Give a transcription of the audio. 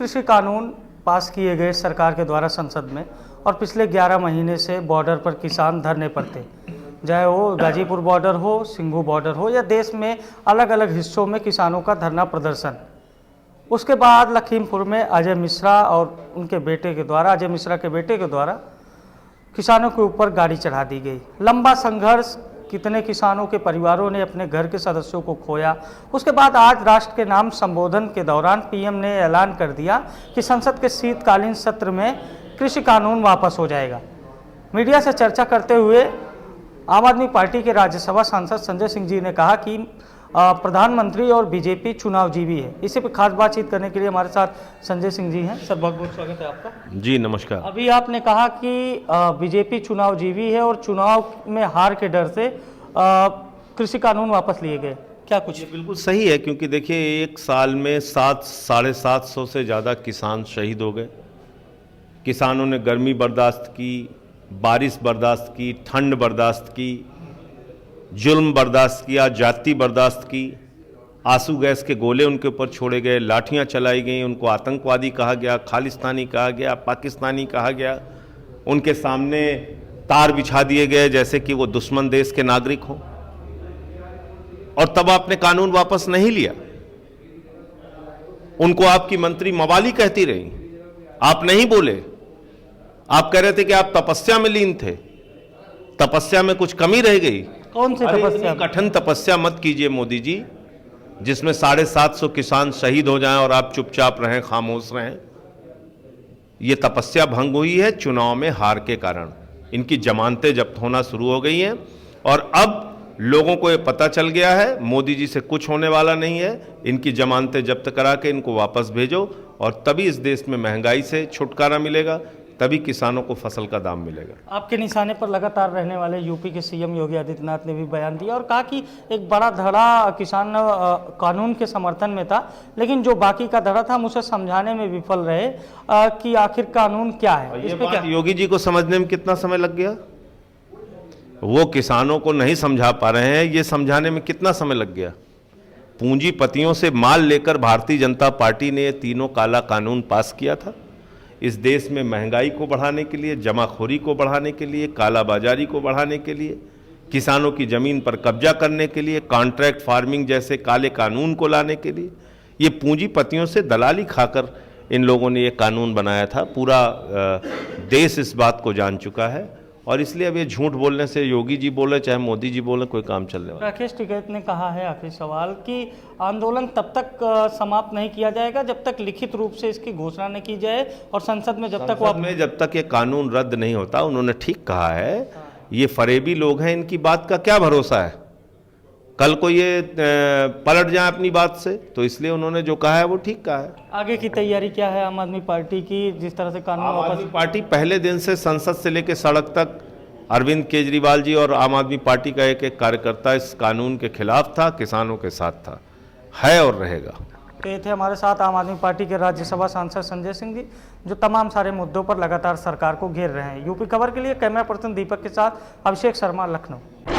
कृषि कानून पास किए गए सरकार के द्वारा संसद में और पिछले 11 महीने से बॉर्डर पर किसान धरने पर थे, चाहे वो गाजीपुर बॉर्डर हो, सिंघू बॉर्डर हो या देश में अलग अलग हिस्सों में किसानों का धरना प्रदर्शन। उसके बाद लखीमपुर में अजय मिश्रा और उनके बेटे के द्वारा, अजय मिश्रा के बेटे के द्वारा किसानों के ऊपर गाड़ी चढ़ा दी गई। लंबा संघर्ष, कितने किसानों के परिवारों ने अपने घर के सदस्यों को खोया। उसके बाद आज राष्ट्र के नाम संबोधन के दौरान पीएम ने ऐलान कर दिया कि संसद के शीतकालीन सत्र में कृषि कानून वापस हो जाएगा। मीडिया से चर्चा करते हुए आम आदमी पार्टी के राज्यसभा सांसद संजय सिंह जी ने कहा कि प्रधानमंत्री और बीजेपी चुनावजीवी है। इसी पर खास बातचीत करने के लिए हमारे साथ संजय सिंह जी हैं। सर, बहुत बहुत स्वागत है आपका। जी नमस्कार। अभी आपने कहा कि बीजेपी चुनावजीवी है और चुनाव में हार के डर से कृषि कानून वापस लिए गए, क्या कुछ? ये बिल्कुल सही है, क्योंकि देखिए एक साल में 700-750 से ज़्यादा किसान शहीद हो गए। किसानों ने गर्मी बर्दाश्त की, बारिश बर्दाश्त की, ठंड बर्दाश्त की, जुल्म बर्दाश्त किया, जाति बर्दाश्त की, आंसू गैस के गोले उनके ऊपर छोड़े गए, लाठियां चलाई गई, उनको आतंकवादी कहा गया, खालिस्तानी कहा गया, पाकिस्तानी कहा गया, उनके सामने तार बिछा दिए गए जैसे कि वो दुश्मन देश के नागरिक हों। और तब आपने कानून वापस नहीं लिया। उनको आपकी मंत्री मवाली कहती रही, आप नहीं बोले। आप कह रहे थे कि आप तपस्या में लीन थे, तपस्या में कुछ कमी रह गई। कौन सी तपस्या? कठिन तपस्या मत कीजिए मोदी जी, जिसमें 750 किसान शहीद हो जाएं और आप चुपचाप रहें, खामोश रहें। ये तपस्या भंग हुई है चुनाव में हार के कारण। इनकी जमानतें जब्त होना शुरू हो गई हैं और अब लोगों को ये पता चल गया है मोदी जी से कुछ होने वाला नहीं है। इनकी जमानतें जब्त करा के इनको वापस भेजो और तभी इस देश में महंगाई से छुटकारा मिलेगा, तभी किसानों को फसल का दाम मिलेगा। आपके निशाने पर लगातार रहने वाले यूपी के सीएम योगी आदित्यनाथ ने भी बयान दिया और कहा कि एक बड़ा धड़ा किसान कानून के समर्थन में था, लेकिन जो बाकी का धड़ा था हम उसे समझाने में विफल रहे कि आखिर कानून क्या है। इस पे क्या योगी जी को समझने में कितना समय लग गया? वो किसानों को नहीं समझा पा रहे हैं, ये समझाने में कितना समय लग गया? पूंजीपतियों से माल लेकर भारतीय जनता पार्टी ने ये तीनों काला कानून पास किया था। इस देश में महंगाई को बढ़ाने के लिए, जमाखोरी को बढ़ाने के लिए, कालाबाजारी को बढ़ाने के लिए, किसानों की ज़मीन पर कब्जा करने के लिए, कॉन्ट्रैक्ट फार्मिंग जैसे काले कानून को लाने के लिए, ये पूंजीपतियों से दलाली खाकर इन लोगों ने ये कानून बनाया था। पूरा देश इस बात को जान चुका है और इसलिए अब ये झूठ बोलने से योगी जी बोले चाहे मोदी जी बोले कोई काम चलने वाला। राकेश टिकैत ने कहा है, आखिरी सवाल, कि आंदोलन तब तक समाप्त नहीं किया जाएगा जब तक लिखित रूप से इसकी घोषणा नहीं की जाए और संसद में जब तक ये कानून रद्द नहीं होता। उन्होंने ठीक कहा है, ये फरेबी लोग हैं, इनकी बात का क्या भरोसा है, कल को ये पलट जाए अपनी बात से, तो इसलिए उन्होंने जो कहा है वो ठीक कहा है। आगे की तैयारी क्या है आम आदमी पार्टी की, जिस तरह से कानून आम आदमी पार्टी पहले दिन से संसद से लेकर सड़क तक अरविंद केजरीवाल जी और आम आदमी पार्टी का एक एक कार्यकर्ता इस कानून के खिलाफ था, किसानों के साथ था, है और रहेगा। तो ये थे हमारे साथ आम आदमी पार्टी के राज्यसभा सांसद संजय सिंह जी, जो तमाम सारे मुद्दों पर लगातार सरकार को घेर रहे हैं। यूपी खबर के लिए कैमरा पर्सन दीपक के साथ अभिषेक शर्मा, लखनऊ।